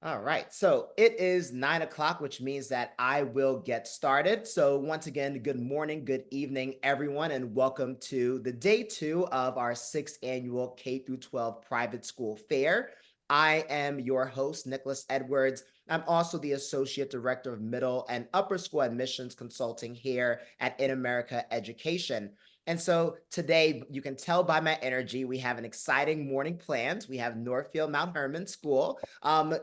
All right, so it is 9 o'clock, which means that I will get started. So, once again, good morning, good evening, everyone, and welcome to the day two of our sixth annual K through 12 private school fair. I am your host, Nicholas Edwards. I'm also the Associate Director of Middle and Upper School Admissions Consulting here at InAmerica Education. And so today, you can tell by my energy, we have an exciting morning planned. We have Northfield Mount Hermon School.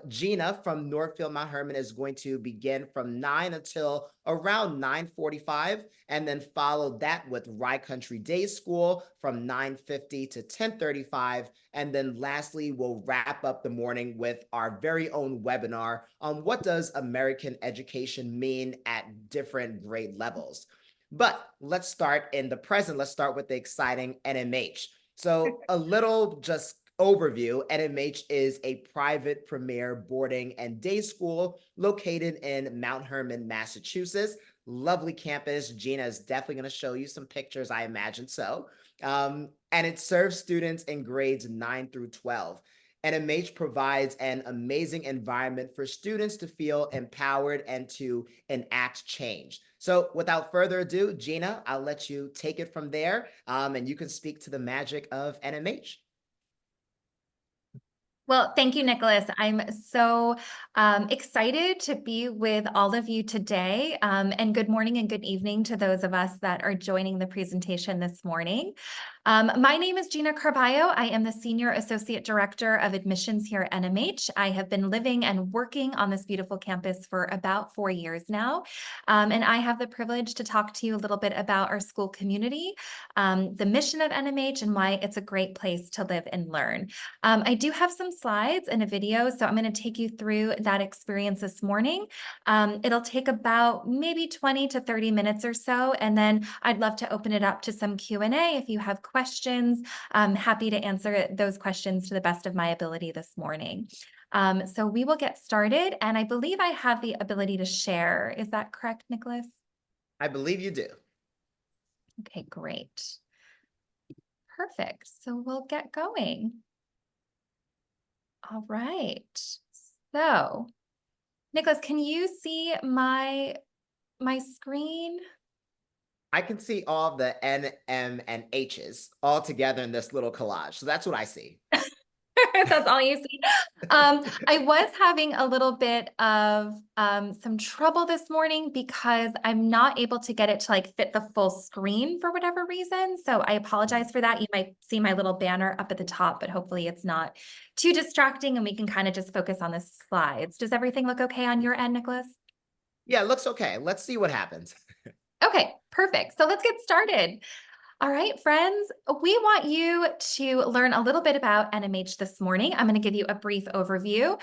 Gina from Northfield Mount Hermon is going to begin from 9 until around 9:45, and then follow that with Rye Country Day School from 9:50 to 10:35. And then lastly, we'll wrap up the morning with our very own webinar on what does American education mean at different grade levels. But let's start in the present. Let's start with the exciting NMH. So a little just overview. NMH is a private premier boarding and day school located in Mount Hermon, Massachusetts. Lovely campus. Gina is definitely going to show you some pictures, I imagine so. And it serves students in grades 9 through 12. NMH provides an amazing environment for students to feel empowered and to enact change. So without further ado, Gina, I'll let you take it from there, and you can speak to the magic of NMH. Well, thank you, Nicholas. I'm so excited to be with all of you today. And good morning and good evening to those of us that are joining the presentation this morning. My name is Gina Carballo. I am the Senior Associate Director of Admissions here at NMH. I have been living and working on this beautiful campus for about 4 years now. And I have the privilege to talk to you a little bit about our school community, the mission of NMH, and why it's a great place to live and learn. I do have some slides and a video, so I'm going to take you through that experience this morning. It'll take about maybe 20 to 30 minutes or so, and then I'd love to open it up to some Q&A if you have questions. I'm happy to answer those questions to the best of my ability this morning. So we will get started, and I believe I have the ability to share. Is that correct, Nicholas? I believe you do. Okay, great. Perfect. So we'll get going. All right. So, Nicholas, can you see my screen? I can see all the N, M, and H's all together in this little collage. So that's what I see. That's all you see. I was having a little bit of some trouble this morning because I'm not able to get it to like fit the full screen for whatever reason. So I apologize for that. You might see my little banner up at the top, but hopefully it's not too distracting and we can kind of just focus on the slides. Does everything look okay on your end, Nicholas? Yeah, it looks okay. Let's see what happens. Okay, perfect. So let's get started. All right, friends, we want you to learn a little bit about NMH this morning. I'm going to give you a brief overview.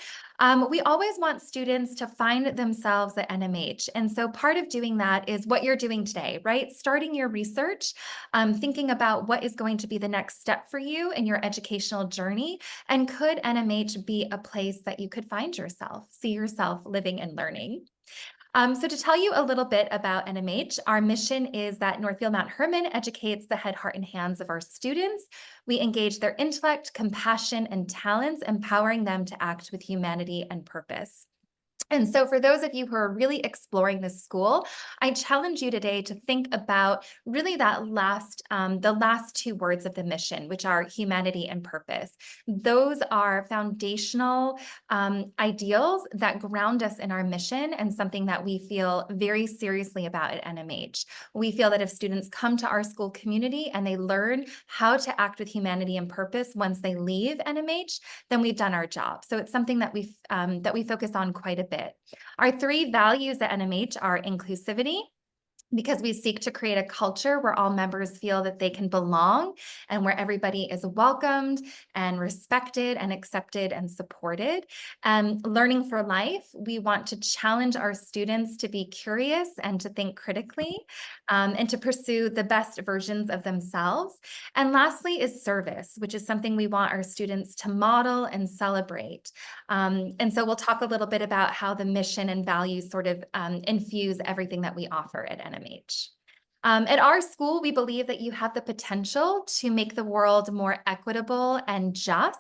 We always want students to find themselves at NMH. And so part of doing that is what you're doing today, right? Starting your research, thinking about what is going to be the next step for you in your educational journey. And could NMH be a place that you could find yourself, see yourself living and learning? So to tell you a little bit about NMH, our mission is that Northfield Mount Hermon educates the head, heart, and hands of our students. We engage their intellect, compassion, and talents, empowering them to act with humanity and purpose. And so for those of you who are really exploring this school, I challenge you today to think about really that the last two words of the mission, which are humanity and purpose. Those are foundational ideals that ground us in our mission and something that we feel very seriously about at NMH. We feel that if students come to our school community and they learn how to act with humanity and purpose once they leave NMH, then we've done our job. So it's something that we focus on quite a bit. Our three values at NMH are inclusivity, because we seek to create a culture where all members feel that they can belong and where everybody is welcomed and respected and accepted and supported. Learning for life, we want to challenge our students to be curious and to think critically and to pursue the best versions of themselves. And lastly is service, which is something we want our students to model and celebrate. And so we'll talk a little bit about how the mission and values sort of infuse everything that we offer at NMH. At our school, we believe that you have the potential to make the world more equitable and just.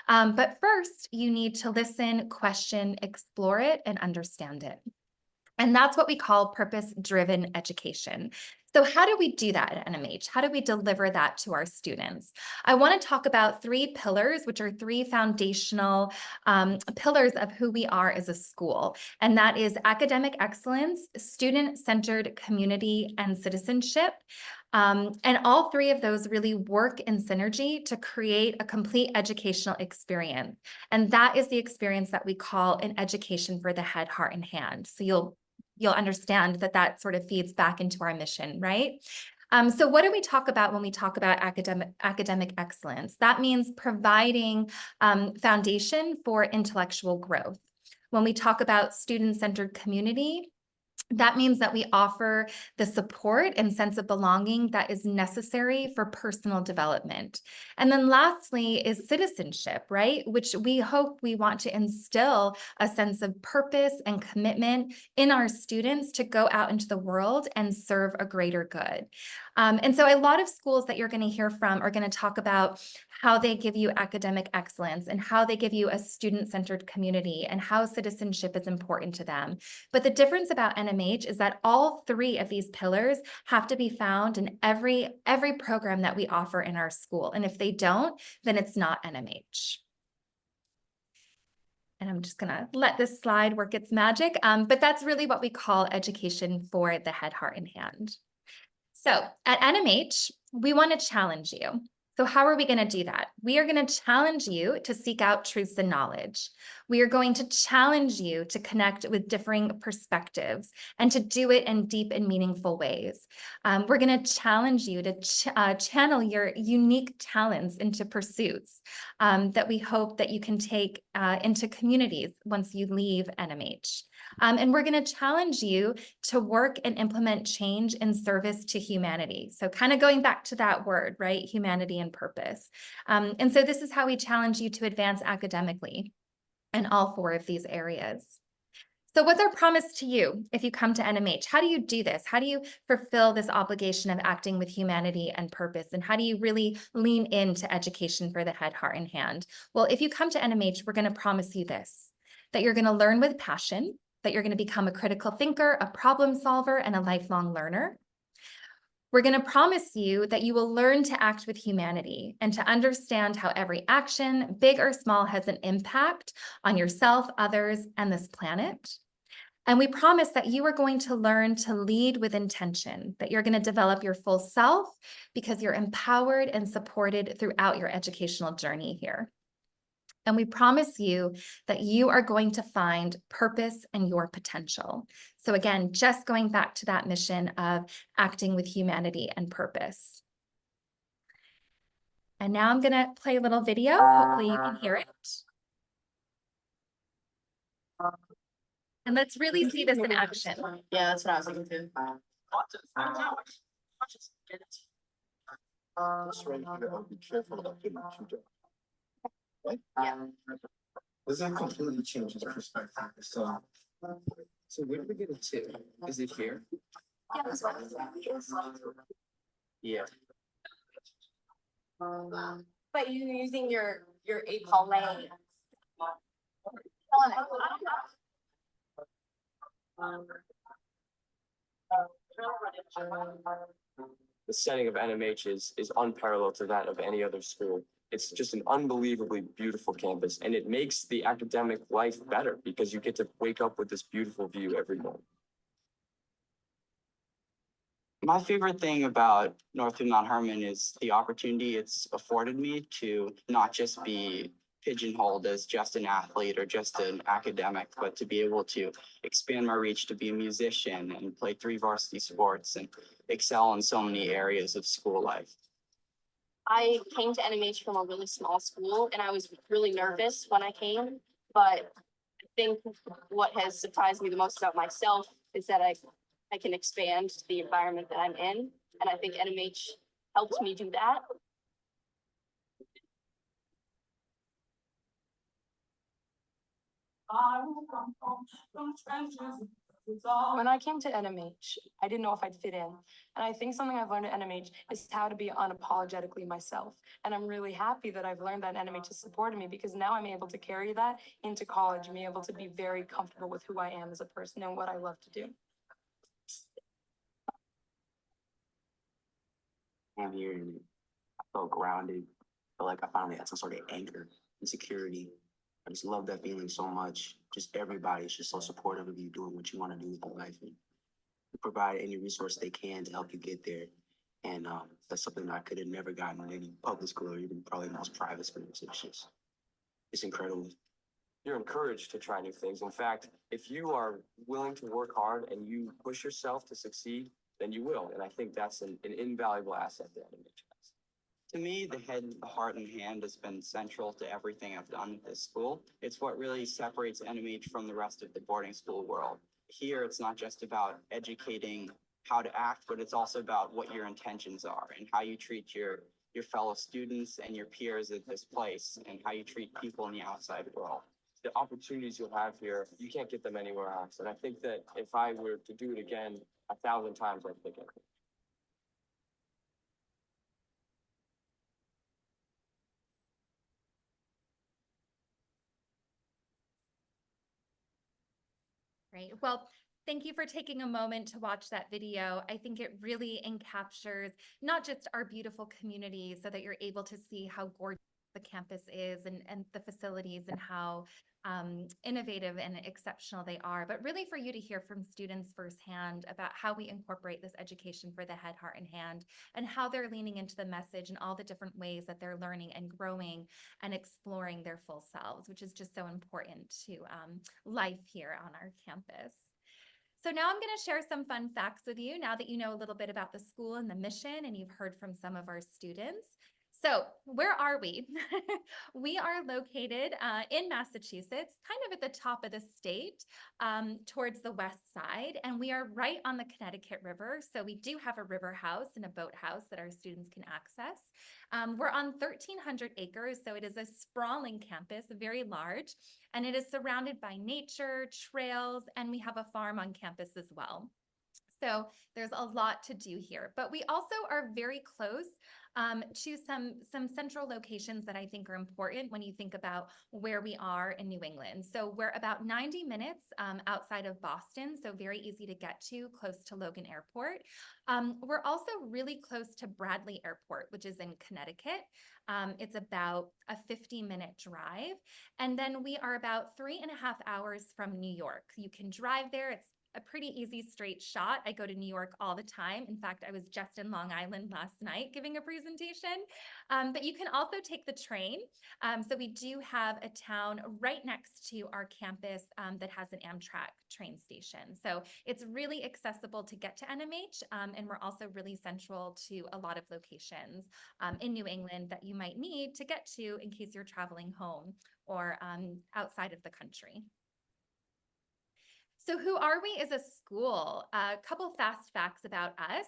But first, you need to listen, question, explore it, and understand it. And that's what we call purpose-driven education. So how do we do that at NMH? How do we deliver that to our students? I want to talk about 3 pillars, which are 3 foundational pillars of who we are as a school. And that is academic excellence, student-centered community, and citizenship. And all 3 of those really work in synergy to create a complete educational experience. And that is the experience that we call an education for the head, heart, and hand. So you'll understand that that sort of feeds back into our mission, right? So what do we talk about when we talk about academic excellence? That means providing foundation for intellectual growth. When we talk about student-centered community, that means that we offer the support and sense of belonging that is necessary for personal development. And then lastly is citizenship, right? Which we hope we want to instill a sense of purpose and commitment in our students to go out into the world and serve a greater good. And so a lot of schools that you're going to hear from are going to talk about how they give you academic excellence and how they give you a student-centered community and how citizenship is important to them. But the difference about NMH is that all 3 of these pillars have to be found in every program that we offer in our school. And if they don't, then it's not NMH. And I'm just going to let this slide work its magic. But that's really what we call education for the head, heart, and hand. So at NMH, we want to challenge you. So how are we going to do that? We are going to challenge you to seek out truths and knowledge. We are going to challenge you to connect with differing perspectives and to do it in deep and meaningful ways. We're going to challenge you to channel your unique talents into pursuits that we hope that you can take into communities once you leave NMH. And we're going to challenge you to work and implement change in service to humanity. So kind of going back to that word, right? Humanity and purpose. And so this is how we challenge you to advance academically in all 4 of these areas. So what's our promise to you if you come to NMH? How do you do this? How do you fulfill this obligation of acting with humanity and purpose? And how do you really lean into education for the head, heart, and hand? Well, if you come to NMH, we're going to promise you this, that you're going to learn with passion, that you're going to become a critical thinker, a problem solver, and a lifelong learner. We're going to promise you that you will learn to act with humanity and to understand how every action, big or small, has an impact on yourself, others, and this planet. And we promise that you are going to learn to lead with intention, that you're going to develop your full self because you're empowered and supported throughout your educational journey here. And we promise you that you are going to find purpose and your potential. So again, just going back to that mission of acting with humanity and purpose. And now I'm going to play a little video. Hopefully you can hear it. And let's really see this in action. Yeah, that's what I was looking to. Just right here, be careful about getting too dark. Right? Yeah. This is completely changes perspective. So where did we get it to? Is it here? Yeah, that's what Yeah. But you're using your APOL lane. The setting of NMH is unparalleled to that of any other school. It's just an unbelievably beautiful campus, and it makes the academic life better because you get to wake up with this beautiful view every morning. My favorite thing about Northfield Mount Hermon is the opportunity it's afforded me to not just be pigeonholed as just an athlete or just an academic, but to be able to expand my reach to be a musician and play 3 varsity sports and excel in so many areas of school life. I came to NMH from a really small school and I was really nervous when I came, but I think what has surprised me the most about myself is that I can expand the environment that I'm in. And I think NMH helped me do that. I will come from trenches When I came to NMH, I didn't know if I'd fit in. And I think something I've learned at NMH is how to be unapologetically myself. And I'm really happy that I've learned that NMH has supported me, because now I'm able to carry that into college and be able to be very comfortable with who I am as a person and what I love to do. I'm here and I felt grounded. I feel like I finally had some sort of anchor and security. I just love that feeling so much. Just everybody's just so supportive of you doing what you want to do with your life, and provide any resource they can to help you get there. And that's something that I could have never gotten in any public school or even probably most private schools. It's incredible. You're encouraged to try new things. In fact, if you are willing to work hard and you push yourself to succeed, then you will. And I think that's an invaluable asset that NMH has. To me, the head, the heart, and hand has been central to everything I've done at this school. It's what really separates NMH from the rest of the boarding school world. Here, it's not just about educating how to act, but it's also about what your intentions are and how you treat your fellow students and your peers at this place, and how you treat people in the outside world. The opportunities you'll have here, you can't get them anywhere else. And I think that if I were to do it again 1,000 times, I'd pick it. Great. Well, thank you for taking a moment to watch that video. I think it really encaptures not just our beautiful community, so that you're able to see how gorgeous the campus is and the facilities and how innovative and exceptional they are, but really for you to hear from students firsthand about how we incorporate this education for the head, heart, and hand, and how they're leaning into the message and all the different ways that they're learning and growing and exploring their full selves, which is just so important to life here on our campus. So now I'm going to share some fun facts with you now that you know a little bit about the school and the mission, and you've heard from some of our students. So where are we? We are located in Massachusetts, kind of at the top of the state, towards the west side, and we are right on the Connecticut River. So we do have a river house and a boat house that our students can access. We're on 1,300 acres, so it is a sprawling campus, very large, and it is surrounded by nature, trails, and we have a farm on campus as well. So there's a lot to do here, but we also are very close to some central locations that I think are important when you think about where we are in New England. So we're about 90 minutes outside of Boston, so very easy to get to, close to Logan Airport. We're also really close to Bradley Airport, which is in Connecticut. It's about a 50-minute drive. And then we are about 3.5 hours from New York. You can drive there. It's a pretty easy straight shot. I go to New York all the time. In fact, I was just in Long Island last night giving a presentation. But you can also take the train. So we do have a town right next to our campus that has an Amtrak train station. So it's really accessible to get to NMH. And we're also really central to a lot of locations in New England that you might need to get to in case you're traveling home or outside of the country. So who are we as a school? A couple fast facts about us.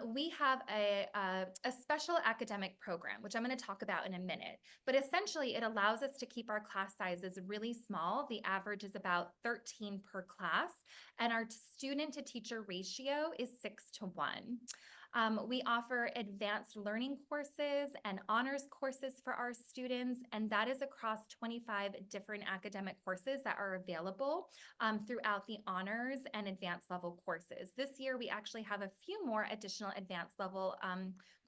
We have a special academic program, which I'm going to talk about in a minute. But essentially, it allows us to keep our class sizes really small. The average is about 13 per class, and our student to teacher ratio is 6:1. We offer advanced learning courses and honors courses for our students, and that is across 25 different academic courses that are available throughout the honors and advanced level courses. This year, we actually have a few more additional advanced level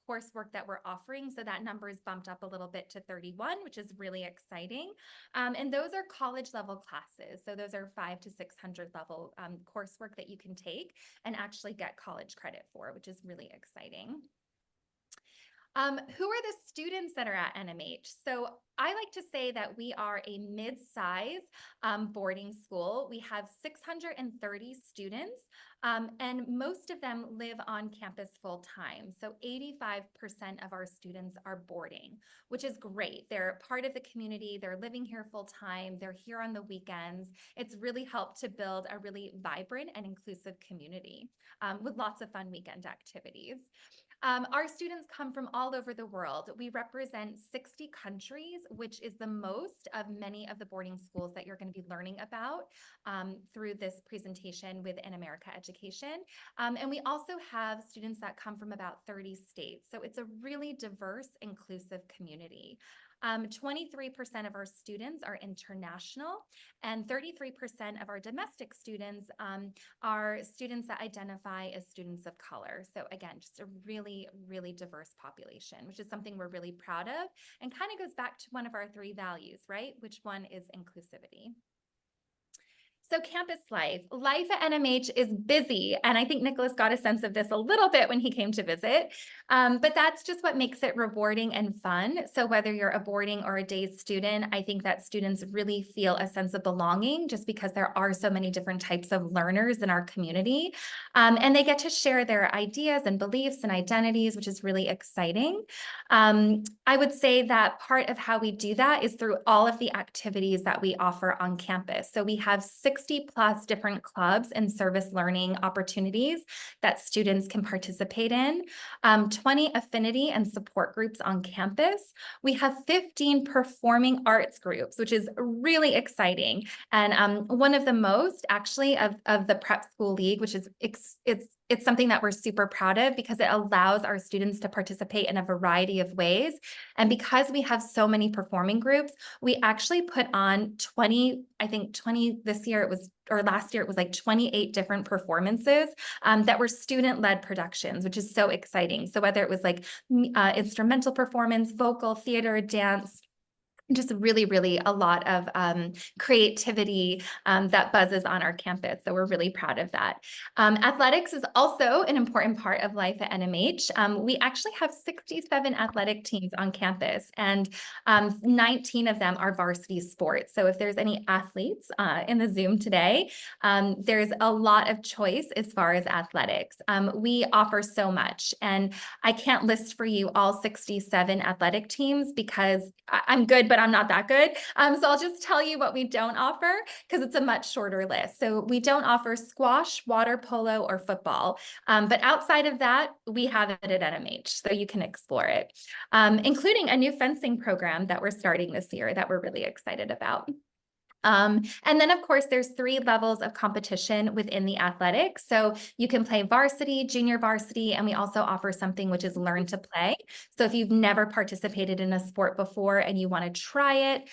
coursework that we're offering. So that number is bumped up a little bit to 31, which is really exciting. And those are college level classes. So those are 500 to 600 level coursework that you can take and actually get college credit for, which is really exciting. Who are the students that are at NMH? So I like to say that we are a mid-size boarding school. We have 630 students, and most of them live on campus full-time. So 85% of our students are boarding, which is great. They're part of the community. They're living here full-time. They're here on the weekends. It's really helped to build a really vibrant and inclusive community with lots of fun weekend activities. Our students come from all over the world. We represent 60 countries, which is the most of many of the boarding schools that you're going to be learning about through this presentation with InAmerica Education. And we also have students that come from about 30 states. So it's a really diverse, inclusive community. 23% of our students are international, and 33% of our domestic students are students that identify as students of color. So again, just a really, really diverse population, which is something we're really proud of, and kind of goes back to one of our 3 values, right? Which one is inclusivity. So campus life at NMH is busy. And I think Nicholas got a sense of this a little bit when he came to visit, but that's just what makes it rewarding and fun. So whether you're a boarding or a day student, I think that students really feel a sense of belonging just because there are so many different types of learners in our community. And they get to share their ideas and beliefs and identities, which is really exciting. I would say that part of how we do that is through all of the activities that we offer on campus. So we have 60+ different clubs and service learning opportunities that students can participate in, 20 affinity and support groups on campus. We have 15 performing arts groups, which is really exciting. And one of the most actually of the Prep School League, which is it's something that we're super proud of because it allows our students to participate in a variety of ways. And because we have so many performing groups, we actually put on 20 this year it was, or last year it was like 28 different performances that were student-led productions, which is so exciting. So whether it was like instrumental performance, vocal, theater, dance, just really, really a lot of creativity that buzzes on our campus. So we're really proud of that. Athletics is also an important part of life at NMH. We actually have 67 athletic teams on campus, and 19 of them are varsity sports. So if there's any athletes in the Zoom today, there's a lot of choice as far as athletics. We offer so much, and I can't list for you all 67 athletic teams because I'm good, but I'm not that good. So I'll just tell you what we don't offer because it's a much shorter list. So we don't offer squash, water polo, or football. But outside of that, we have it at NMH, so you can explore it, including a new fencing program that we're starting this year that we're really excited about. And then, of course, there's 3 levels of competition within the athletics. So you can play varsity, junior varsity, and we also offer something which is learn to play. So if you've never participated in a sport before and you want to try it,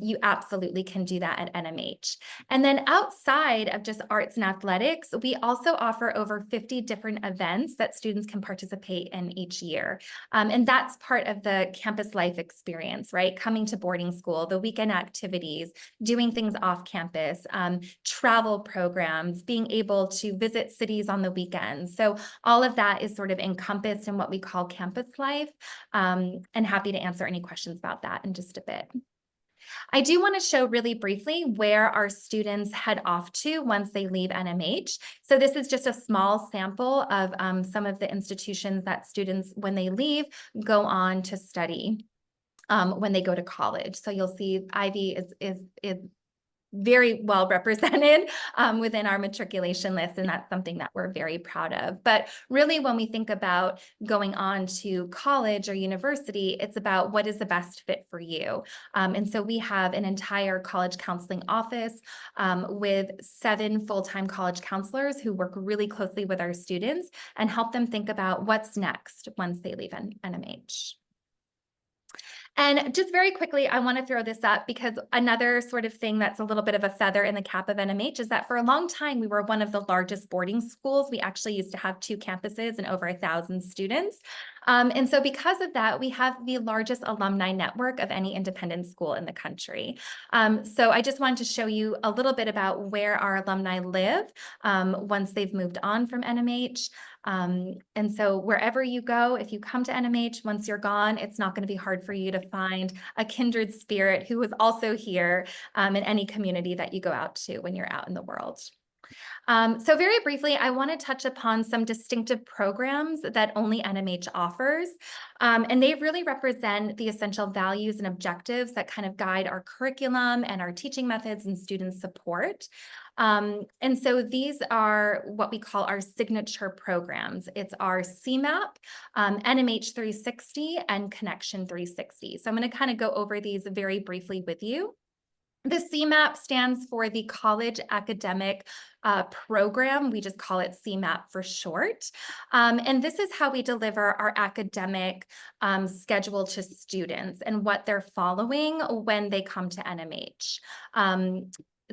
you absolutely can do that at NMH. And then outside of just arts and athletics, we also offer over 50 different events that students can participate in each year. And that's part of the campus life experience, right? Coming to boarding school, the weekend activities, doing things off campus, travel programs, being able to visit cities on the weekends. So all of that is sort of encompassed in what we call campus life, and happy to answer any questions about that in just a bit. I do want to show really briefly where our students head off to once they leave NMH. So this is just a small sample of some of the institutions that students, when they leave, go on to study. When they go to college. So you'll see Ivy is very well represented within our matriculation list, and that's something that we're very proud of. But really, when we think about going on to college or university, it's about what is the best fit for you. And so we have an entire college counseling office with 7 full-time college counselors who work really closely with our students and help them think about what's next once they leave NMH. And just very quickly, I want to throw this up because another sort of thing that's a little bit of a feather in the cap of NMH is that for a long time, we were one of the largest boarding schools. We actually used to have 2 campuses and over 1,000 students. And so because of that, we have the largest alumni network of any independent school in the country. So I just wanted to show you a little bit about where our alumni live once they've moved on from NMH. And so wherever you go, if you come to NMH, once you're gone, it's not going to be hard for you to find a kindred spirit who is also here in any community that you go out to when you're out in the world. So very briefly, I want to touch upon some distinctive programs that only NMH offers. And they really represent the essential values and objectives that kind of guide our curriculum and our teaching methods and student support. And so these are what we call our signature programs. It's our CMAP, NMH 360, and Connection 360. So I'm going to kind of go over these very briefly with you. The CMAP stands for the College Academic Program. We just call it CMAP for short. And this is how we deliver our academic schedule to students and what they're following when they come to NMH.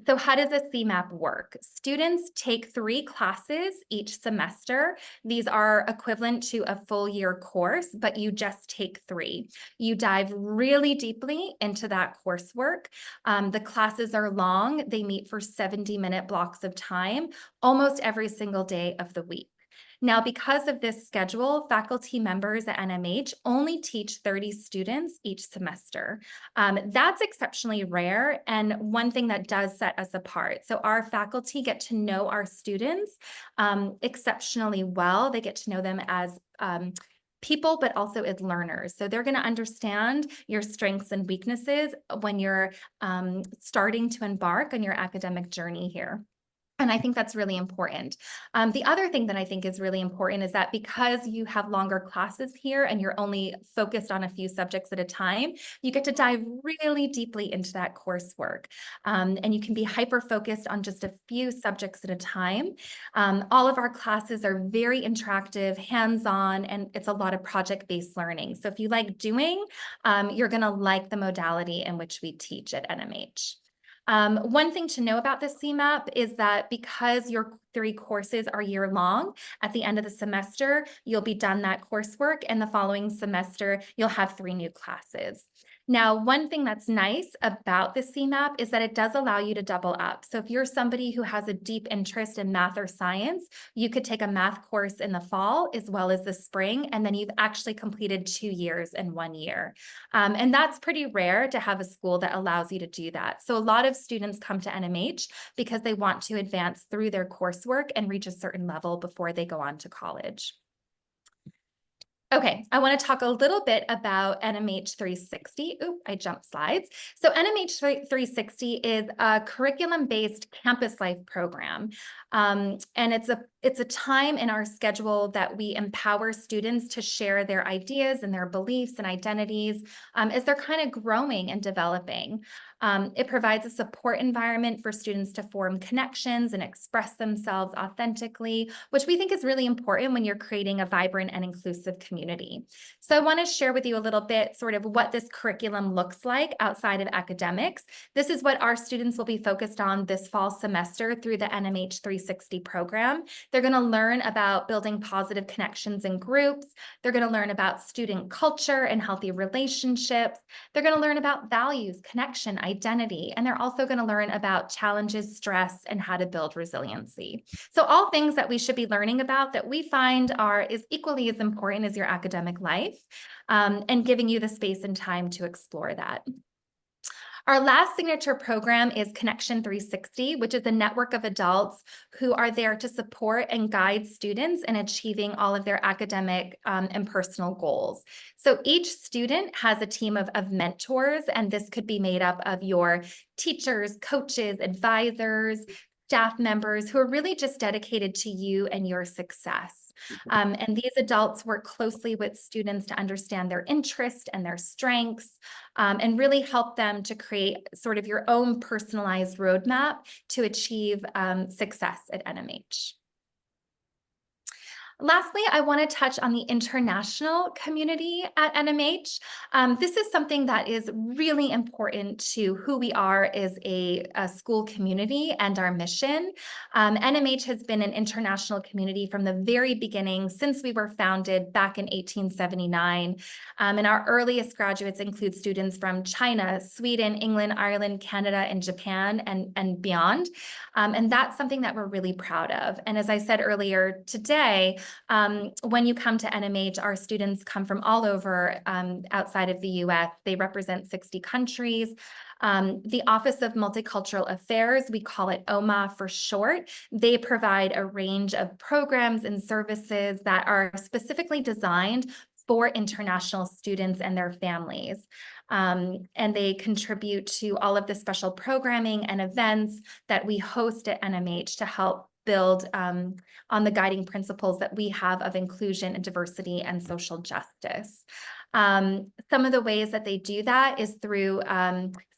So how does a CMAP work? Students take 3 classes each semester. These are equivalent to a full year course, but you just take 3. You dive really deeply into that coursework. The classes are long. They meet for 70-minute blocks of time, almost every single day of the week. Now, because of this schedule, faculty members at NMH only teach 30 students each semester. That's exceptionally rare, and one thing that does set us apart. So our faculty get to know our students exceptionally well. They get to know them as people, but also as learners. So they're going to understand your strengths and weaknesses when you're starting to embark on your academic journey here. And I think that's really important. The other thing that I think is really important is that because you have longer classes here and you're only focused on a few subjects at a time, you get to dive really deeply into that coursework. And you can be hyper-focused on just a few subjects at a time. All of our classes are very interactive, hands-on, and it's a lot of project-based learning. So if you like doing, you're going to like the modality in which we teach at NMH. One thing to know about the CMAP is that because your 3 courses are year long, at the end of the semester, you'll be done that coursework, and the following semester, you'll have 3 new classes. Now, one thing that's nice about the CMAP is that it does allow you to double up. So if you're somebody who has a deep interest in math or science, you could take a math course in the fall as well as the spring, and then you've actually completed 2 years in 1 year. And that's pretty rare to have a school that allows you to do that. So a lot of students come to NMH because they want to advance through their coursework and reach a certain level before they go on to college. Okay, I want to talk a little bit about NMH 360. Oop, I jumped slides. So NMH 360 is a curriculum-based campus life program. And it's a time in our schedule that we empower students to share their ideas and their beliefs and identities as they're kind of growing and developing. It provides a support environment for students to form connections and express themselves authentically, which we think is really important when you're creating a vibrant and inclusive community. So I want to share with you a little bit sort of what this curriculum looks like outside of academics. This is what our students will be focused on this fall semester through the NMH 360 program. They're going to learn about building positive connections in groups. They're going to learn about student culture and healthy relationships. They're going to learn about values, connection, identity, and they're also going to learn about challenges, stress, and how to build resiliency. So all things that we should be learning about that we find is equally as important as your academic life, and giving you the space and time to explore that. Our last signature program is Connection 360, which is a network of adults who are there to support and guide students in achieving all of their academic and personal goals. So each student has a team of mentors, and this could be made up of your teachers, coaches, advisors, staff members who are really just dedicated to you and your success. And these adults work closely with students to understand their interests and their strengths, and really help them to create sort of your own personalized roadmap to achieve success at NMH. Lastly, I want to touch on the international community at NMH. This is something that is really important to who we are as a school community and our mission. NMH has been an international community from the very beginning, since we were founded back in 1879. And our earliest graduates include students from China, Sweden, England, Ireland, Canada, and Japan, and beyond. And that's something that we're really proud of. And as I said earlier today, when you come to NMH, our students come from all over outside of the US. They represent 60 countries. The Office of Multicultural Affairs, we call it OMA for short, they provide a range of programs and services that are specifically designed for international students and their families. And they contribute to all of the special programming and events that we host at NMH to help build on the guiding principles that we have of inclusion and diversity and social justice. Some of the ways that they do that is through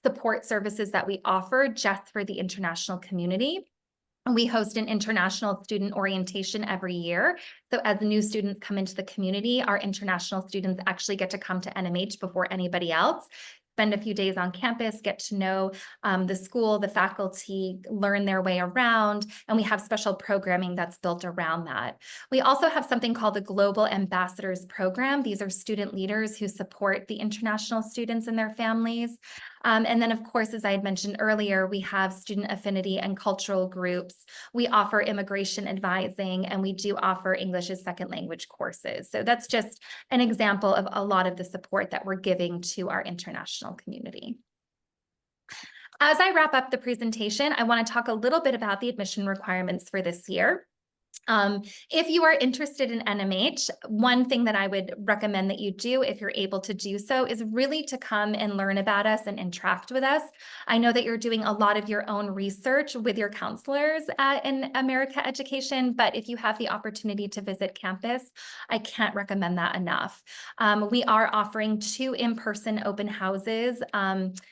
support services that we offer just for the international community. We host an international student orientation every year. So as new students come into the community, our international students actually get to come to NMH before anybody else, spend a few days on campus, get to know the school, the faculty, learn their way around, and we have special programming that's built around that. We also have something called the Global Ambassadors Program. These are student leaders who support the international students and their families. And then, of course, as I had mentioned earlier, we have student affinity and cultural groups. We offer immigration advising, and we do offer English as second language courses. So that's just an example of a lot of the support that we're giving to our international community. As I wrap up the presentation, I want to talk a little bit about the admission requirements for this year. If you are interested in NMH, one thing that I would recommend that you do, if you're able to do so, is really to come and learn about us and interact with us. I know that you're doing a lot of your own research with your counselors at InAmerica Education, but if you have the opportunity to visit campus, I can't recommend that enough. We are offering 2 in-person open houses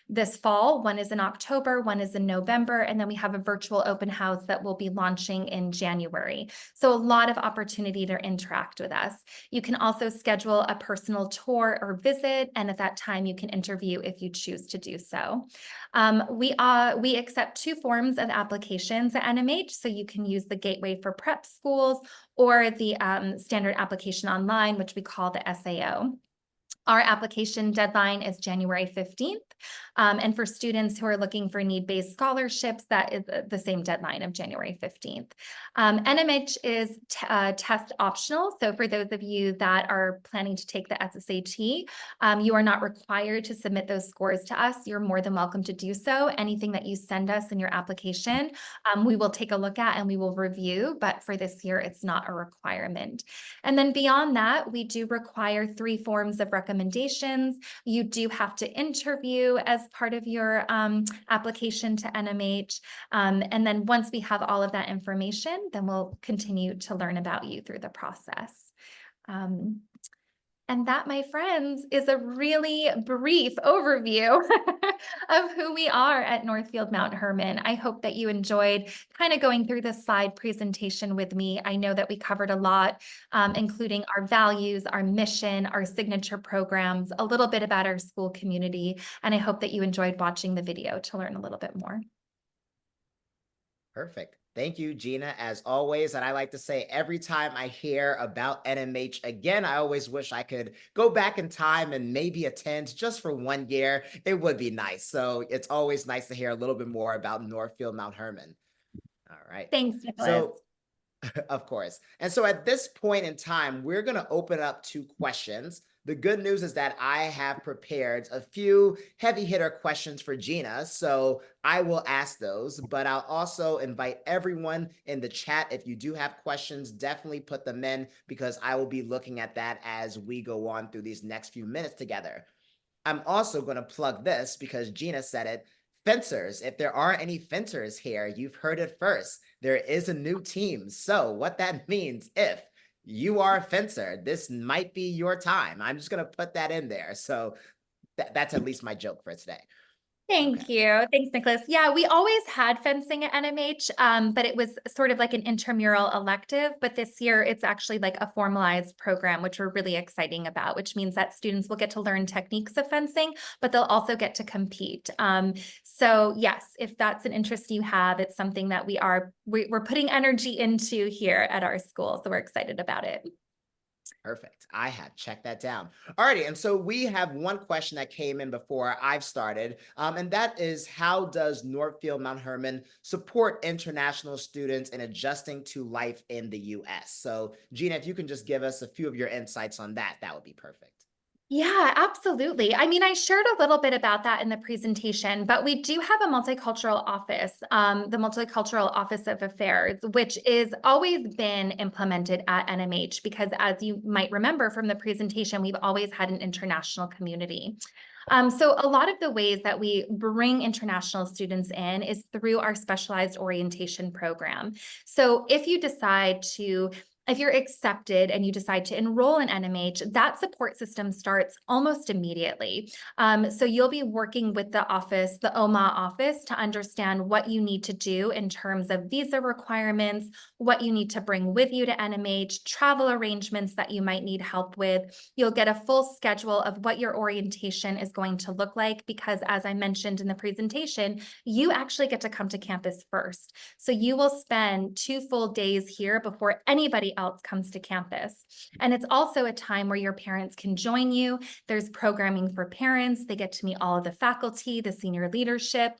this fall. One is in October, one is in November, and then we have a virtual open house that will be launching in January. So a lot of opportunity to interact with us. You can also schedule a personal tour or visit, and at that time you can interview if you choose to do so. We accept 2 forms of applications at NMH, so you can use the Gateway for Prep Schools or the standard application online, which we call the SAO. Our application deadline is January 15th. And for students who are looking for need-based scholarships, that is the same deadline of January 15th. NMH is test optional. So for those of you that are planning to take the SSAT, you are not required to submit those scores to us. You're more than welcome to do so. Anything that you send us in your application, we will take a look at and we will review. But for this year, it's not a requirement. And then beyond that, we do require 3 forms of recommendations. You do have to interview as part of your application to NMH. And then once we have all of that information, then we'll continue to learn about you through the process. And that, my friends, is a really brief overview of who we are at Northfield Mount Hermon. I hope that you enjoyed kind of going through this slide presentation with me. I know that we covered a lot, including our values, our mission, our signature programs, a little bit about our school community, and I hope that you enjoyed watching the video to learn a little bit more. Perfect. Thank you, Gina, as always. And I like to say every time I hear about NMH again, I always wish I could go back in time and maybe attend just for 1 year. It would be nice. So it's always nice to hear a little bit more about Northfield Mount Hermon. All right. Thanks, Nicholas. So, of course. And so at this point in time, we're going to open up to questions. The good news is that I have prepared a few heavy hitter questions for Gina, so I will ask those, but I'll also invite everyone in the chat. If you do have questions, definitely put them in because I will be looking at that as we go on through these next few minutes together. I'm also going to plug this because Gina said it. Fencers, if there aren't any fencers here, you've heard it first. There is a new team. So what that means, if you are a fencer, this might be your time. I'm just going to put that in there. So that's at least my joke for today. Thank you. Thanks, Nicholas. Yeah, we always had fencing at NMH, but it was sort of like an intramural elective. But this year, it's actually like a formalized program, which we're really exciting about, which means that students will get to learn techniques of fencing, but they'll also get to compete. So yes, if that's an interest you have, it's something that we're putting energy into here at our school. So we're excited about it. Perfect. I have checked that down. Alrighty, and so we have one question that came in before I've started, and that is, how does Northfield Mount Hermon support international students in adjusting to life in the U.S.? So, Gina, if you can just give us a few of your insights on that, that would be perfect. Yeah, absolutely. I mean, I shared a little bit about that in the presentation, but we do have a multicultural office, the Multicultural Office of Affairs, which is always been implemented at NMH because, as you might remember from the presentation, we've always had an international community. So a lot of the ways that we bring international students in is through our specialized orientation program. So if you're accepted and you decide to enroll in NMH, that support system starts almost immediately. So you'll be working with the office, the OMA office, to understand what you need to do in terms of visa requirements, what you need to bring with you to NMH, travel arrangements that you might need help with. You'll get a full schedule of what your orientation is going to look like because, as I mentioned in the presentation, you actually get to come to campus first. So you will spend 2 full days here before anybody else comes to campus. And it's also a time where your parents can join you. There's programming for parents. They get to meet all of the faculty, the senior leadership.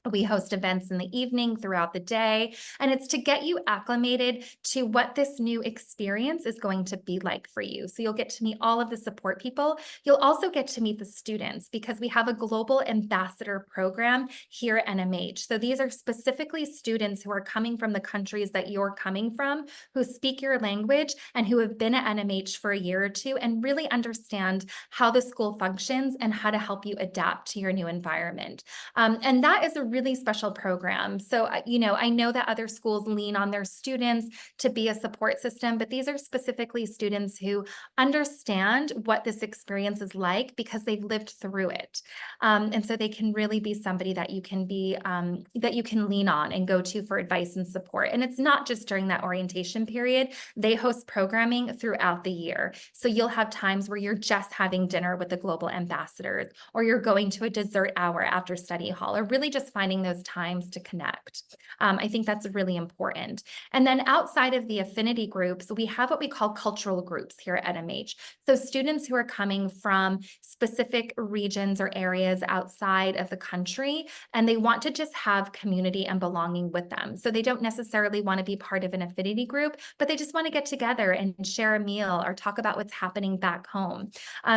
We host events in the evening throughout the day, and it's to get you acclimated to what this new experience is going to be like for you. So you'll get to meet all of the support people. You'll also get to meet the students because we have a global ambassador program here at NMH. So these are specifically students who are coming from the countries that you're coming from, who speak your language and who have been at NMH for a year or two and really understand how the school functions and how to help you adapt to your new environment. And that is a really special program. So, I know that other schools lean on their students to be a support system, but these are specifically students who understand what this experience is like because they've lived through it. And so they can really be somebody that you can lean on and go to for advice and support. And it's not just during that orientation period. They host programming throughout the year. So you'll have times where you're just having dinner with the global ambassadors, or you're going to a dessert hour after study hall, or really just finding those times to connect. I think that's really important. And then outside of the affinity groups, we have what we call cultural groups here at NMH. So students who are coming from specific regions or areas outside of the country, and they want to just have community and belonging with them. So they don't necessarily want to be part of an affinity group, but they just want to get together and share a meal or talk about what's happening back home.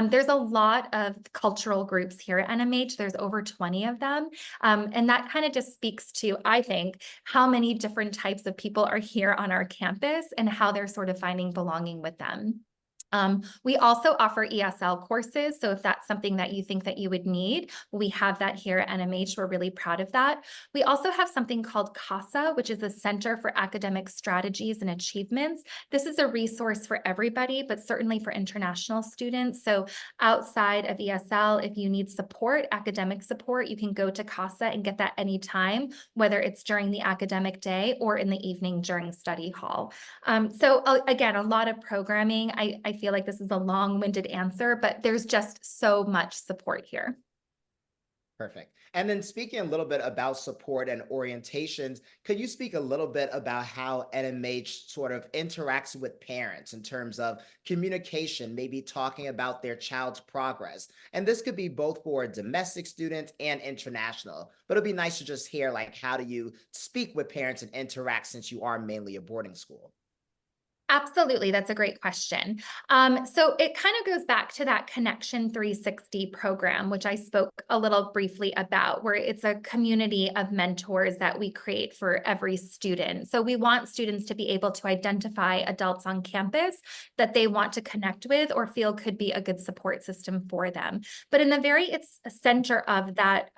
There's a lot of cultural groups here at NMH. There's over 20 of them. And that kind of just speaks to, I think, how many different types of people are here on our campus and how they're sort of finding belonging with them. We also offer ESL courses. So if that's something that you think that you would need, we have that here at NMH. We're really proud of that. We also have something called CASA, which is the Center for Academic Strategies and Achievements. This is a resource for everybody, but certainly for international students. So outside of ESL, if you need support, academic support, you can go to CASA and get that anytime, whether it's during the academic day or in the evening during study hall. So again, a lot of programming. I feel like this is a long-winded answer, but there's just so much support here. Perfect. And then speaking a little bit about support and orientations, could you speak a little bit about how NMH sort of interacts with parents in terms of communication, maybe talking about their child's progress? And this could be both for domestic students and international, but it'd be nice to just hear, like, how do you speak with parents and interact since you are mainly a boarding school? Absolutely. That's a great question. So it kind of goes back to that Connection 360 program, which I spoke a little briefly about, where it's a community of mentors that we create for every student. So we want students to be able to identify adults on campus that they want to connect with or feel could be a good support system for them. But in the very center of that,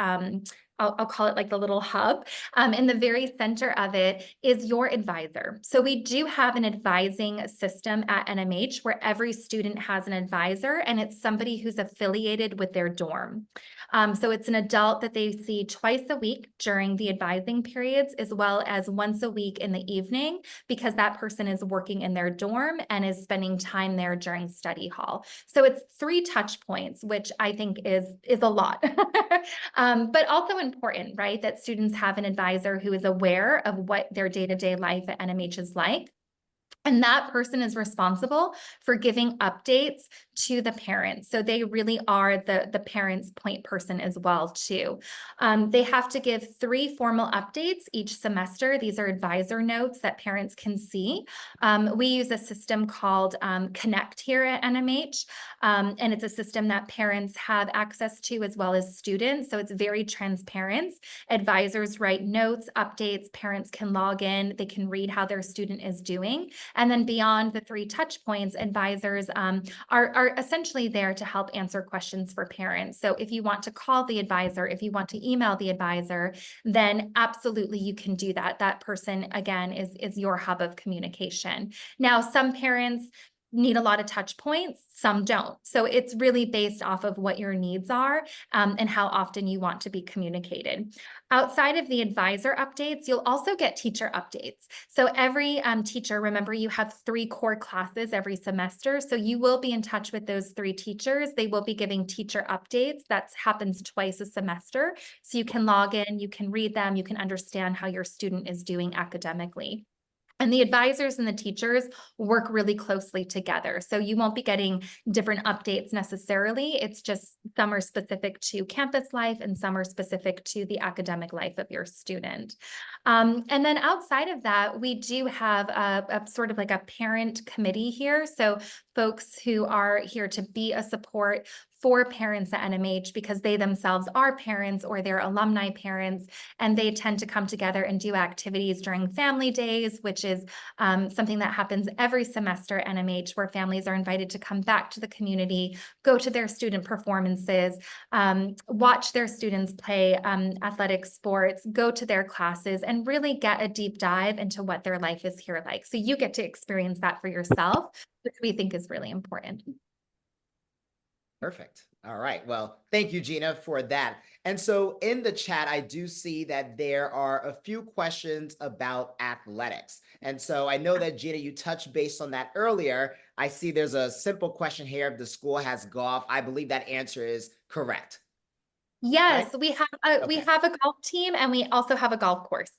I'll call it like the little hub. In the very center of it is your advisor. So we do have an advising system at NMH where every student has an advisor, and it's somebody who's affiliated with their dorm. So it's an adult that they see twice a week during the advising periods, as well as once a week in the evening, because that person is working in their dorm and is spending time there during study hall. So it's 3 touch points, which I think is a lot, but also important, right? That students have an advisor who is aware of what their day-to-day life at NMH is like. And that person is responsible for giving updates to the parents. So they really are the parents' point person as well, too. They have to give 3 formal updates each semester. These are advisor notes that parents can see. We use a system called Connect here at NMH, and it's a system that parents have access to as well as students. So it's very transparent. Advisors write notes, updates, parents can log in, they can read how their student is doing. And then beyond the 3 touch points, advisors are essentially there to help answer questions for parents. So if you want to call the advisor, if you want to email the advisor, then absolutely you can do that. That person, again, is your hub of communication. Now, some parents need a lot of touch points, some don't. So it's really based off of what your needs are and how often you want to be communicated. Outside of the advisor updates, you'll also get teacher updates. So every teacher, remember, you have 3 core classes every semester. So you will be in touch with those 3 teachers. They will be giving teacher updates. That happens twice a semester. So you can log in, you can read them, you can understand how your student is doing academically. And the advisors and the teachers work really closely together. So you won't be getting different updates necessarily. It's just some are specific to campus life and some are specific to the academic life of your student. And then outside of that, we do have a sort of like a parent committee here. So folks who are here to be a support for parents at NMH because they themselves are parents or they're alumni parents, and they tend to come together and do activities during family days, which is something that happens every semester at NMH, where families are invited to come back to the community, go to their student performances, watch their students play athletic sports, go to their classes, and really get a deep dive into what their life is here like. So you get to experience that for yourself, which we think is really important. Perfect. All right. Well, thank you, Gina, for that. And so in the chat, I do see that there are a few questions about athletics. And so I know that, Gina, you touched base on that earlier. I see there's a simple question here. If the school has golf, I believe that answer is correct. Yes, Right? we have a golf team and we also have a golf course.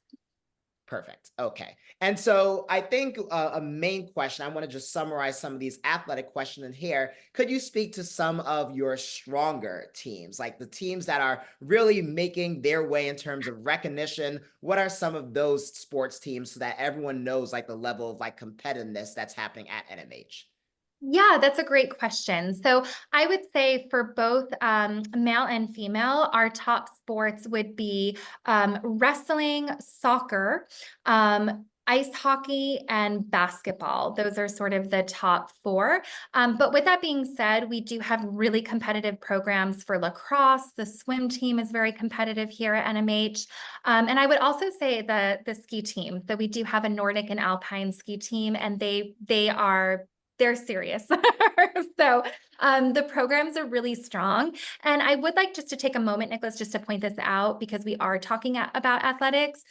Perfect. Okay. And so I think a main question, I want to just summarize some of these athletic questions in here. Could you speak to some of your stronger teams, like the teams that are really making their way in terms of recognition? What are some of those sports teams so that everyone knows like the level of like competitiveness that's happening at NMH? Yeah, that's a great question. So I would say for both male and female, our top sports would be wrestling, soccer, ice hockey, and basketball. Those are sort of the top 4. But with that being said, we do have really competitive programs for lacrosse. The swim team is very competitive here at NMH. And I would also say the ski team. So we do have a Nordic and Alpine ski team, and they're serious. So the programs are really strong. And I would like just to take a moment, Nicholas, just to point this out because we are talking about athletics.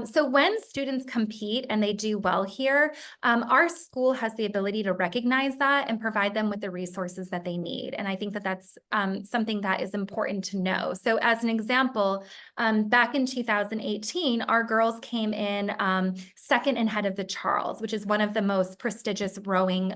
So when students compete and they do well here, our school has the ability to recognize that and provide them with the resources that they need. And I think that that's something that is important to know. So as an example, back in 2018, our girls came in second and head of the Charles, which is one of the most prestigious rowing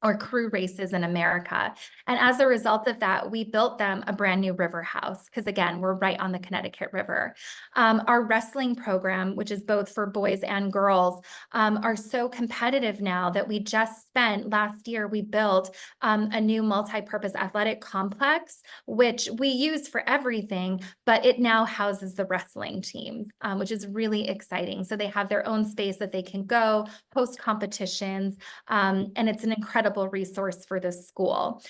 or crew races in America. And as a result of that, we built them a brand new river house because, again, we're right on the Connecticut River. Our wrestling program, which is both for boys and girls, are so competitive now that we just spent last year, we built a new multi-purpose athletic complex, which we use for everything, but it now houses the wrestling teams, which is really exciting. So they have their own space that they can go, host competitions, and it's an incredible resource for the school.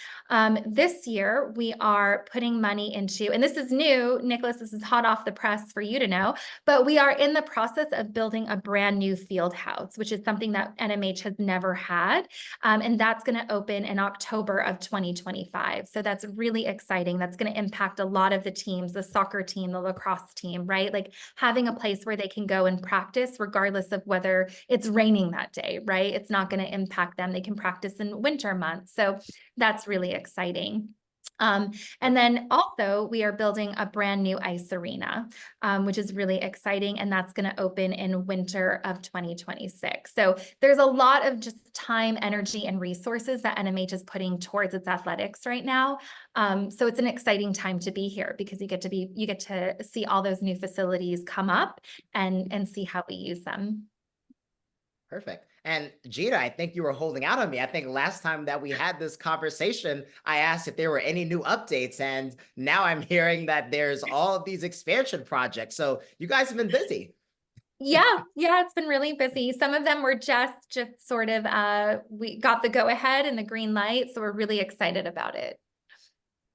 This year, we are putting money into, and this is new, Nicholas, this is hot off the press for you to know, but we are in the process of building a brand new field house, which is something that NMH has never had. And that's going to open in October of 2025. So that's really exciting. That's going to impact a lot of the teams, the soccer team, the lacrosse team, right? Like having a place where they can go and practice regardless of whether it's raining that day, right? It's not going to impact them. They can practice in winter months. So that's really exciting. And then also we are building a brand new ice arena, which is really exciting. And that's going to open in winter of 2026. So there's a lot of just time, energy, and resources that NMH is putting towards its athletics right now. So it's an exciting time to be here because you get to see all those new facilities come up and see how we use them. Perfect. And Gina, I think you were holding out on me. I think last time that we had this conversation, I asked if there were any new updates, and now I'm hearing that there's all of these expansion projects. So you guys have been busy. Yeah, it's been really busy. Some of them were just sort of we got the go ahead and the green light, so we're really excited about it.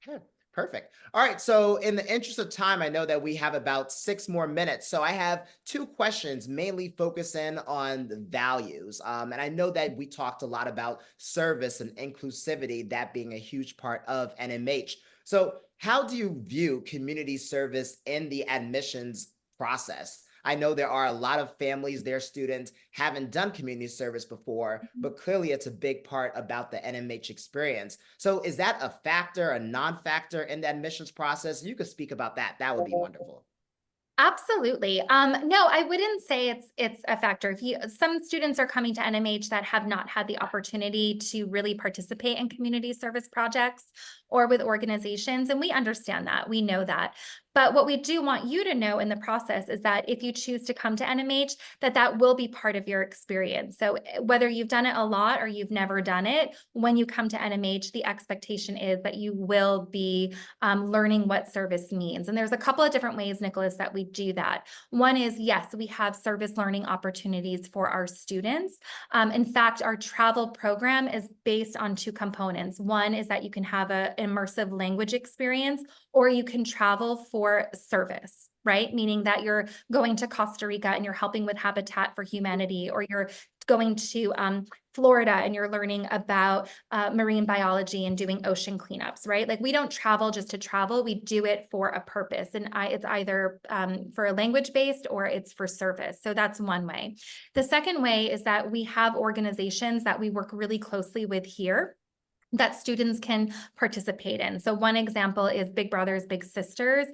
Good. Perfect. All right. So in the interest of time, I know that we have about 6 more minutes. So I have 2 questions, mainly focusing on the values. And I know that we talked a lot about service and inclusivity, that being a huge part of NMH. So how do you view community service in the admissions process? I know there are a lot of families, their students haven't done community service before, but clearly it's a big part about the NMH experience. So is that a factor, a non-factor in the admissions process? You could speak about that. That would be wonderful. Absolutely. No, I wouldn't say it's a factor. Some students are coming to NMH that have not had the opportunity to really participate in community service projects or with organizations, and we understand that. We know that. But what we do want you to know in the process is that if you choose to come to NMH, that will be part of your experience. So whether you've done it a lot or you've never done it, when you come to NMH, the expectation is that you will be learning what service means. And there's a couple of different ways, Nicholas, that we do that. One is, yes, we have service learning opportunities for our students. In fact, our travel program is based on 2 components. One is that you can have an immersive language experience, or you can travel for service, right? Meaning that you're going to Costa Rica and you're helping with Habitat for Humanity, or you're going to Florida and you're learning about marine biology and doing ocean cleanups, right? Like we don't travel just to travel, we do it for a purpose. And it's either for a language based or it's for service. So that's one way. The second way is that we have organizations that we work really closely with here that students can participate in. So one example is Big Brothers Big Sisters.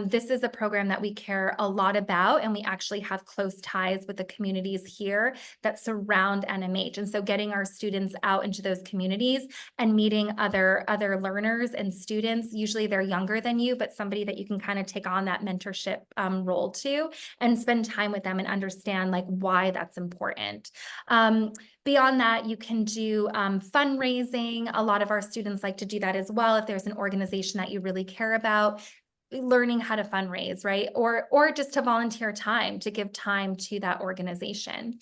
This is a program that we care a lot about, and we actually have close ties with the communities here that surround NMH. And so getting our students out into those communities and meeting other learners and students, usually they're younger than you, but somebody that you can kind of take on that mentorship role to and spend time with them and understand like why that's important. Beyond that, you can do fundraising. A lot of our students like to do that as well. If there's an organization that you really care about, learning how to fundraise, right? Or just to volunteer time, to give time to that organization.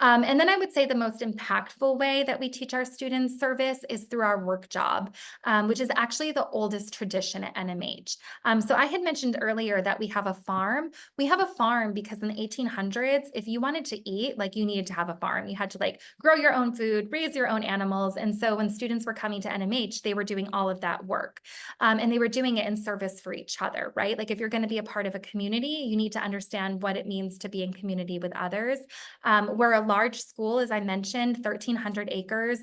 And then I would say the most impactful way that we teach our students service is through our work job, which is actually the oldest tradition at NMH. So I had mentioned earlier that we have a farm. We have a farm because in the 1800s, if you wanted to eat, like you needed to have a farm. You had to like grow your own food, raise your own animals. And so when students were coming to NMH, they were doing all of that work. And they were doing it in service for each other, right? Like if you're going to be a part of a community, you need to understand what it means to be in community with others. We're a large school, as I mentioned, 1,300 acres.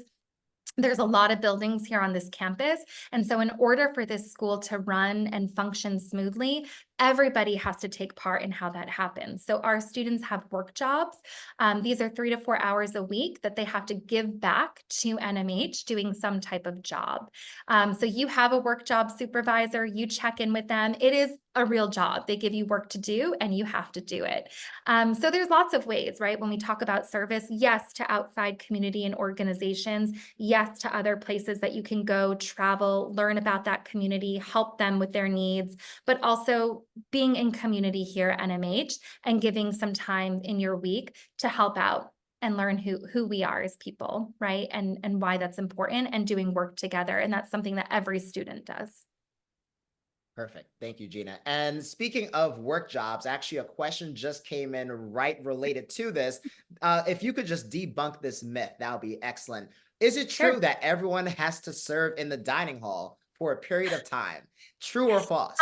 There's a lot of buildings here on this campus. And so in order for this school to run and function smoothly, everybody has to take part in how that happens. So our students have work jobs. These are 3 to 4 hours a week that they have to give back to NMH doing some type of job. So you have a work job supervisor, you check in with them. It is a real job. They give you work to do and you have to do it. So there's lots of ways, right? When we talk about service, yes, to outside community and organizations, yes, to other places that you can go, travel, learn about that community, help them with their needs, but also being in community here at NMH and giving some time in your week to help out and learn who we are as people, right? And why that's important, and doing work together. And that's something that every student does. Perfect. Thank you, Gina. And speaking of work jobs, actually a question just came in right related to this. If you could just debunk this myth, that would be excellent. Is it true that everyone has to serve in the dining hall for a period of time? True or false?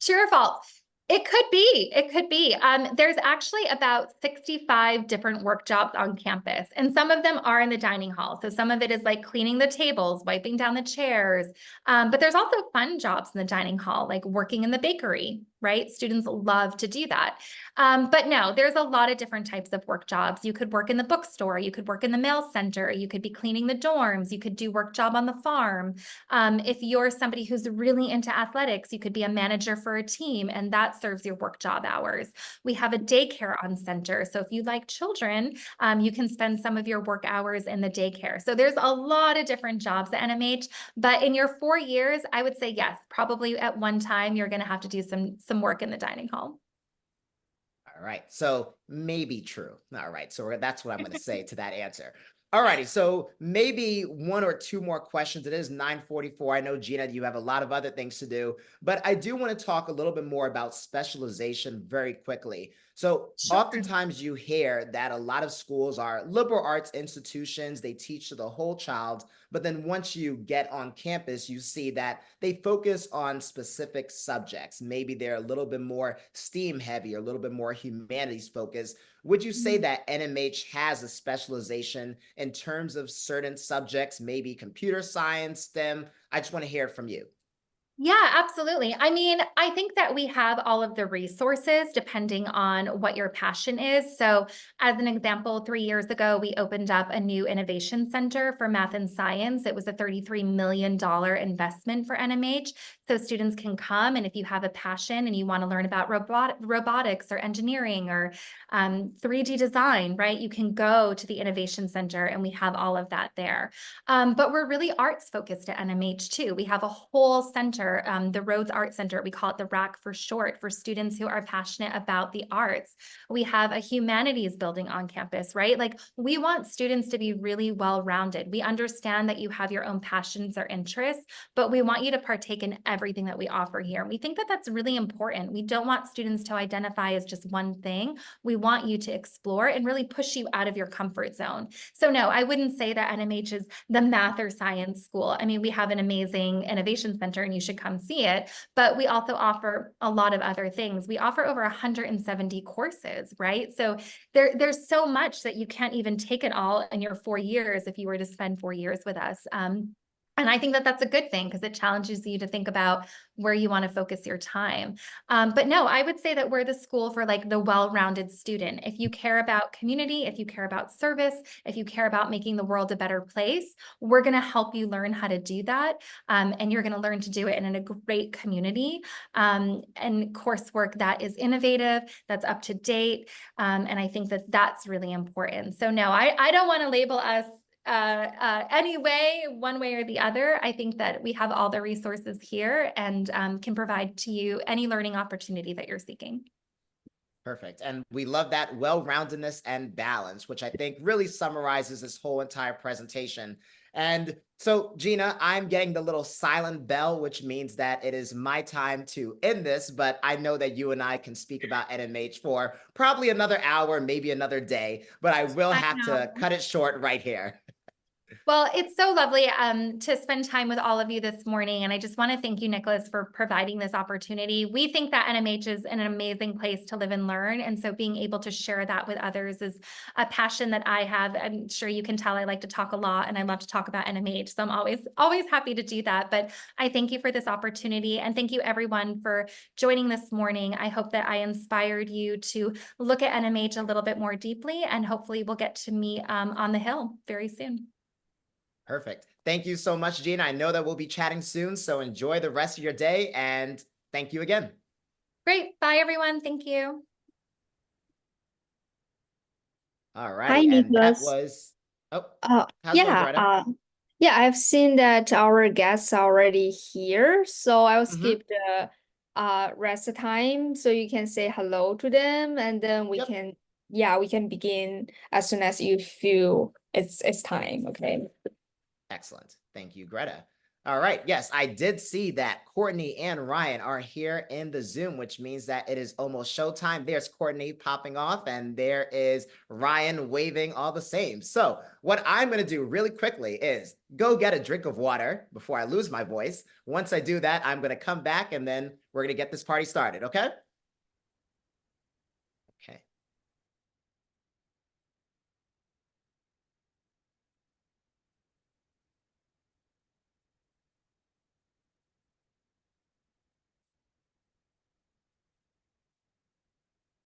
True or false? It could be. It could be. There's actually about 65 different work jobs on campus, and some of them are in the dining hall. So some of it is like cleaning the tables, wiping down the chairs. But there's also fun jobs in the dining hall, like working in the bakery, right? Students love to do that. But no, there's a lot of different types of work jobs. You could work in the bookstore, you could work in the mail center, you could be cleaning the dorms, you could do work job on the farm. If you're somebody who's really into athletics, you could be a manager for a team, and that serves your work job hours. We have a daycare on center. So if you like children, you can spend some of your work hours in the daycare. So there's a lot of different jobs at NMH, but in your 4 years, I would say yes, probably at one time, you're going to have to do some work in the dining hall. All right, so maybe true. All right, so that's what I'm going to say to that answer. All righty, so maybe 1 or 2 more questions. It is 9:44. I know, Gina, you have a lot of other things to do, but I do want to talk a little bit more about specialization very quickly. So Sure. oftentimes you hear that a lot of schools are liberal arts institutions. They teach to the whole child, but then once you get on campus, you see that they focus on specific subjects. Maybe they're a little bit more STEAM heavy or a little bit more humanities focused. Would you say that NMH has a specialization in terms of certain subjects, maybe computer science, STEM? I just want to hear it from you. Yeah, absolutely. I mean, I think that we have all of the resources depending on what your passion is. So as an example, 3 years ago, we opened up a new innovation center for math and science. It was a $33 million investment for NMH. So students can come, and if you have a passion and you want to learn about robotics or engineering or 3D design, right, you can go to the innovation center, and we have all of that there. But we're really arts focused at NMH too. We have a whole center, the Rhodes Art Center. We call it the RAC for short, for students who are passionate about the arts. We have a humanities building on campus, right? Like, we want students to be really well-rounded. We understand that you have your own passions or interests, but we want you to partake in everything that we offer here. We think that that's really important. We don't want students to identify as just one thing. We want you to explore and really push you out of your comfort zone. So no, I wouldn't say that NMH is the math or science school. I mean, we have an amazing innovation center, and you should come see it, but we also offer a lot of other things. We offer over 170 courses, right? So there's so much that you can't even take it all in your 4 years if you were to spend 4 years with us. And I think that that's a good thing, because it challenges you to think about where you want to focus your time. But no, I would say that we're the school for like the well-rounded student. If you care about community, if you care about service, if you care about making the world a better place, we're going to help you learn how to do that. And you're going to learn to do it in a great community, and coursework that is innovative, that's up to date. And I think that that's really important. So no, I don't want to label us any way, one way or the other. I think that we have all the resources here, and can provide to you any learning opportunity that you're seeking. Perfect. And we love that well-roundedness and balance, which I think really summarizes this whole entire presentation. And so, Gina, I'm getting the little silent bell, which means that it is my time to end this, but I know that you and I can speak about NMH for probably another hour, maybe another day, but I will have to cut it short right here. Well, it's so lovely to spend time with all of you this morning. And I just want to thank you, Nicholas, for providing this opportunity. We think that NMH is an amazing place to live and learn. And so being able to share that with others is a passion that I have. I'm sure you can tell I like to talk a lot, and I love to talk about NMH. So I'm always happy to do that. But I thank you for this opportunity. And thank you, everyone, for joining this morning. I hope that I inspired you to look at NMH a little bit more deeply, and hopefully we'll get to meet on the Hill very soon. Perfect. Thank you so much, Gina. I know that we'll be chatting soon, so enjoy the rest of your day, and thank you again. Great. Bye, everyone. Thank you. All right. Hi, And Nicholas. that was, how's it going, Greta? Yeah, I've seen that our guests are already here, so I'll skip the rest of time so you can say hello to them, and then we can begin as soon as you feel it's time. Okay. Excellent. Thank you, Greta. All right. Yes, I did see that Courtney and Ryan are here in the Zoom, which means that it is almost showtime. There's Courtney popping off, and there is Ryan waving all the same. So what I'm going to do really quickly is go get a drink of water before I lose my voice. Once I do that, I'm going to come back, and then we're going to get this party started. Okay?